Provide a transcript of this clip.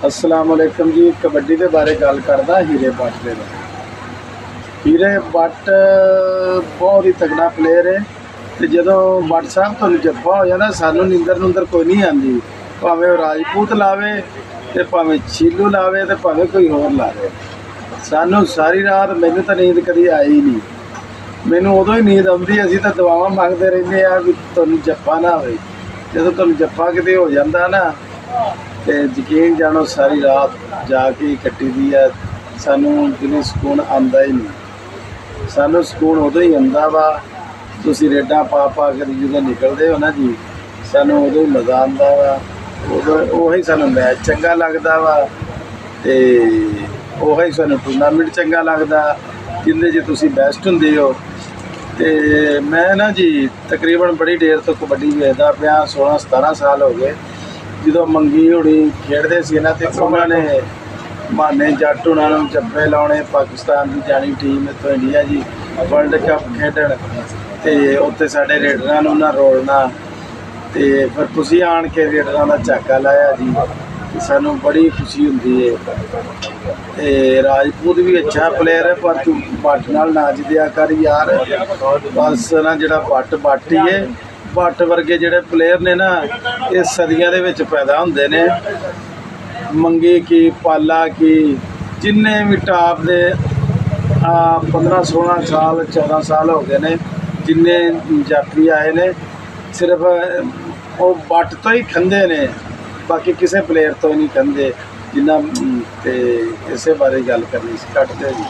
अस्सलाम वालेकुम जी। कबड्डी के बारे गल करदा हीरे भट्ट के बारे। हीरे भट्ट बहुत ही तगड़ा प्लेयर है। तो जो भट्ट साहब तो जब्बा हो जाता सानू नींदर नूंदर कोई नहीं आती, भावें राजपूत लावे तो भावें छीलू लावे तो भावें कोई होर लावे। सानू सारी रात मैनू तो नींद कभी आई नहीं। मैनू उदों ही नींद आती, असीं तो दुआवां मंगते रहंदे आ भी तुहानू जप्पा ना होवे। जदों तुहानू जप्पा किते हो जांदा ना तो यकीन जानो सारी रात जाके ही कट्टी दी है। सानू दिली सुकून आंदा ही नहीं। सानू सुकून उदों ही आंदा वा तुसीं रेडा पा पा के जो निकलते हो ना जी, सानू उदों ही मज़ा आंदा वा। उदों उही सानू मैच चंगा लगदा वा ते उही सानू टूर्नामेंट चंगा लगदा जिंदे च तुसीं बेस्ट हुंदे हो। ते मैं ना जी तकरीबन बड़ी देर तो कबड्डी वेखदा पिया, 16-17 साल हो गए। जो मंगी होनी खेडते सी ना तो उन्होंने माने जट उन्होंने जब्बे लाने, पाकिस्तान की जानी टीम इतों इंडिया जी वर्ल्ड कप खेडन तो उत्ते साडे रेडरां नूं ना रोलना। तो फिर तुसीं आण के रेडरां दा झाका लाया जी, सानू बड़ी खुशी हुंदी है। तो राजपूत भी अच्छा प्लेयर है पर तू भट्ट नाल ना जिद्दिया कर यार, बस ना जिहड़ा भट्ट ही है। भट्ट वर्गे जिहड़े प्लेयर ने ना ये सदियां दे विच पैदा हुंदे ने। मंगी की पाला की जिन्ने भी टॉप दे 15-16 साल 14 साल हो गए ने जिन्ने जाफी आए ने, सिर्फ वो भट्ट तो ही खंदे ने, बाकी किसी प्लेयर तो ही नहीं खंदे। जिन्ना ते इसे बारे गल करनी सी। कट दे जी।